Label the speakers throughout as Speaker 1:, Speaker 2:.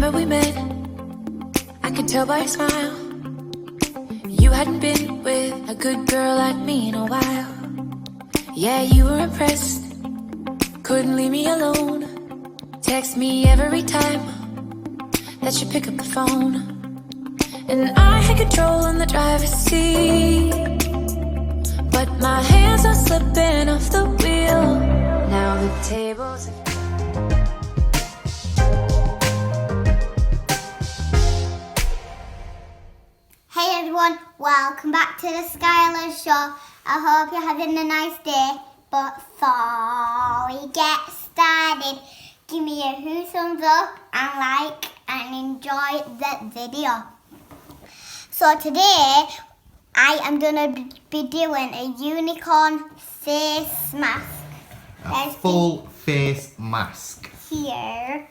Speaker 1: Remember we met, I could tell by your smile. You hadn't been with a good girl like me in a while. Yeah, you were impressed, couldn't leave me alone. Text me every time that you pick up the phone. And I had control in the driver's seat, but my hands are slipping off the wheel. Now the tables have...
Speaker 2: Hey everyone, welcome back to the Skittles show. I hope you're having a nice day. But before we get started, give me a huge thumbs up and like and enjoy the video. So today, I am going to be doing a unicorn face mask.
Speaker 3: A full face mask.
Speaker 2: Here,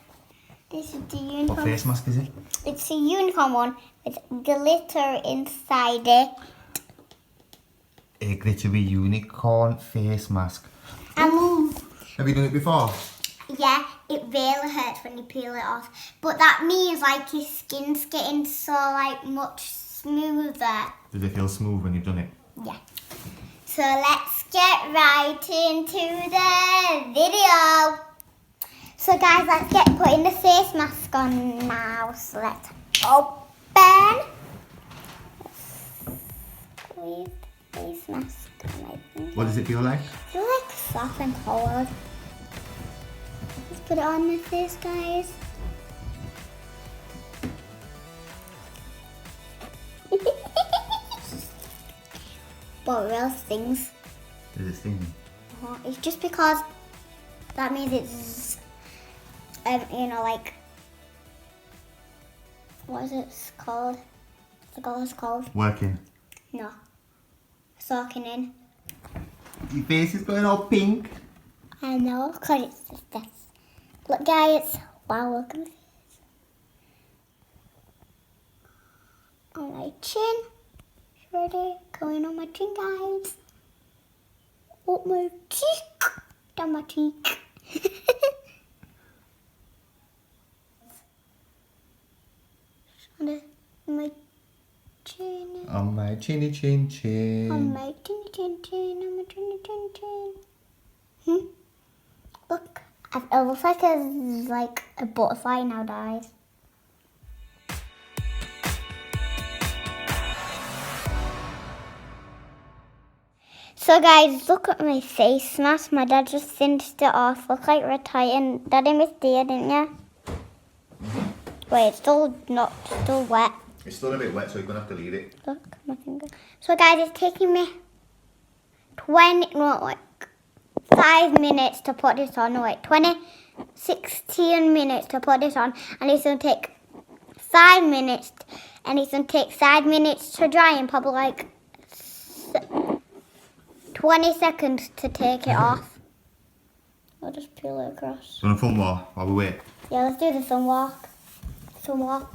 Speaker 2: this is the unicorn.
Speaker 3: What face mask is it?
Speaker 2: It's a unicorn one with glitter inside it.
Speaker 3: A glittery unicorn face mask.
Speaker 2: Have
Speaker 3: you done it before?
Speaker 2: Yeah, it really hurts when you peel it off. But that means like your skin's getting so like much smoother.
Speaker 3: Does it feel smooth when you've done it?
Speaker 2: Yeah. So let's get right into the video. So guys, let's get putting the face mask on now. So let's open. Squeeze the face mask.
Speaker 3: What does it feel like?
Speaker 2: It's like soft and cold. Let's put it on my face, guys. But it really stings.
Speaker 3: Does it sting?
Speaker 2: It's just because that means it's, like, what is it called? I forgot what it's called.
Speaker 3: Working.
Speaker 2: No. Soaking in.
Speaker 3: Your face is going all pink.
Speaker 2: I know, because it's just this. Look, guys. Wow, look at my face. On my chin. Ready? Going on my chin, guys. Up my cheek. Down my cheek. On my chin.
Speaker 3: On my chinny chin chin.
Speaker 2: On my chinny chin chin. On my chinny chin chin. Look, it looks like a butterfly now, guys. So guys, look at my face mask. My dad just finished it off. Looks like Red Titan. Daddy missed it, didn't you? Wait, it's still wet.
Speaker 3: It's still a bit wet, so you're going to have to leave it.
Speaker 2: Look, my finger. So guys, it's taking me 5 minutes to put this on. No, wait, 16 minutes to put this on. And it's going to take 5 minutes. And it's going to take 5 minutes to dry and probably like 20 seconds to take it off. I'll just peel it across.
Speaker 3: Do you want a fun walk while we wait?
Speaker 2: Yeah, let's do the sun walk. Sun walk.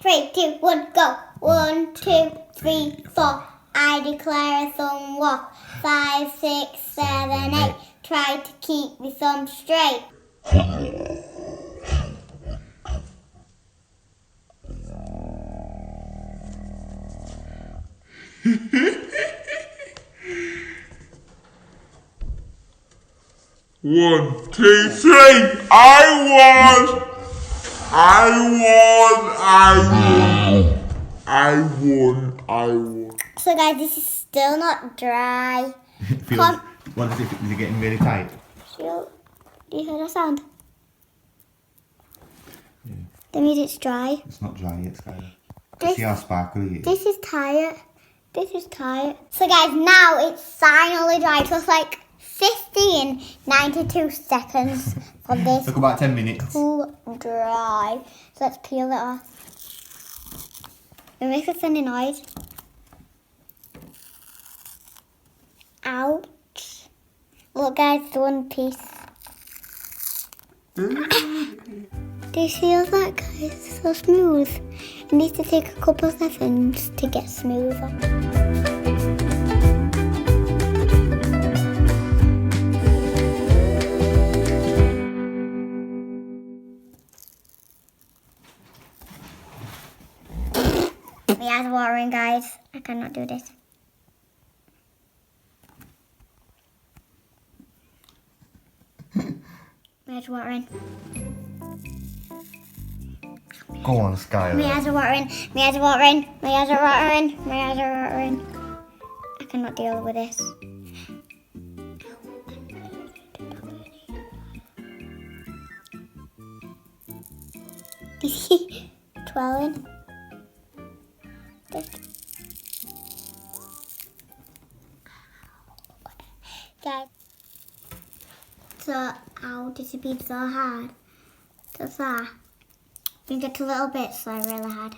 Speaker 2: 3, 2, 1, go. 1, 2, 3, 4. I declare a thumb walk. 5, 6, 7, 8. Try to keep me thumb straight.
Speaker 4: One, two, three. I won.
Speaker 2: So guys, this is still not dry.
Speaker 3: What is it getting really tight?
Speaker 2: Do you hear that sound? Yeah. That means it's dry.
Speaker 3: It's not dry yet, Skylar. See how sparkly it is?
Speaker 2: This is tight. This is tight. So guys, now it's finally dry. It was like 15, 92 seconds for this.
Speaker 3: Took about 10 minutes.
Speaker 2: To dry. So let's peel it off. It makes a funny noise. Ouch. Look guys, it's one piece. Do you feel that, guys? It's so smooth. It needs to take a couple of seconds to get smoother. eyes are watering, guys. I cannot do this. My eyes are watering.
Speaker 3: Go on, Skylar.
Speaker 2: My eyes are watering. My eyes are watering. My eyes are watering. My eyes are watering. I cannot deal with this. Is he twirling? Guys. So, how does it be so hard? Does that? I think it's a little bit so really hard.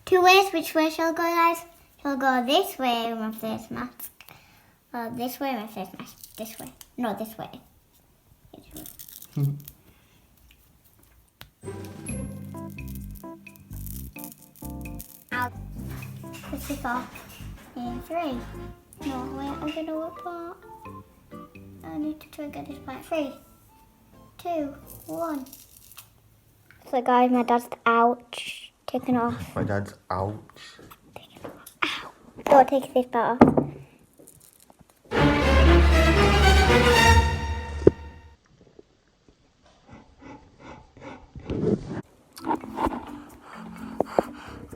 Speaker 2: Two ways. Which way shall I go, guys? Shall I go this way with my face mask? Or this way with my face mask? This way. No, this way. This way. I'll put this off in 3. No, wait, I'm gonna whip part. I need to try and get this part. 3, 2, 1. So guys, my dad's ouch. Taken off.
Speaker 3: My dad's ouch.
Speaker 2: Ow. Don't take this part off.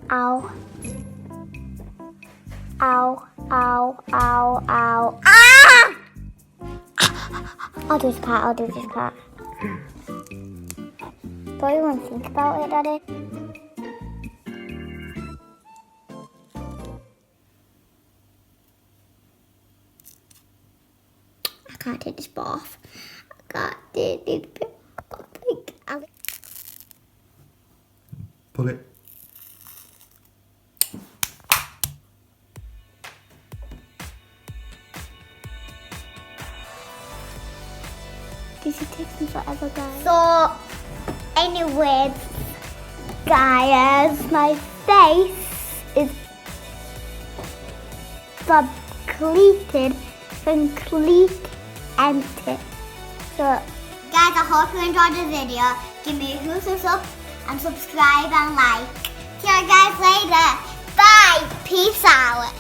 Speaker 2: Ow. Ow, ow, ow, ow. Ah! I'll do this part, I'll do this part. Don't you want to think about it, Daddy? I can't take this part off. I can't take this bit off.
Speaker 3: Pull it.
Speaker 2: This takes me forever, guys. So, anyways, guys, my face is completely empty. So, guys, I hope you enjoyed the video. Give me a thumbs up and subscribe and like. See you guys later. Bye. Peace out.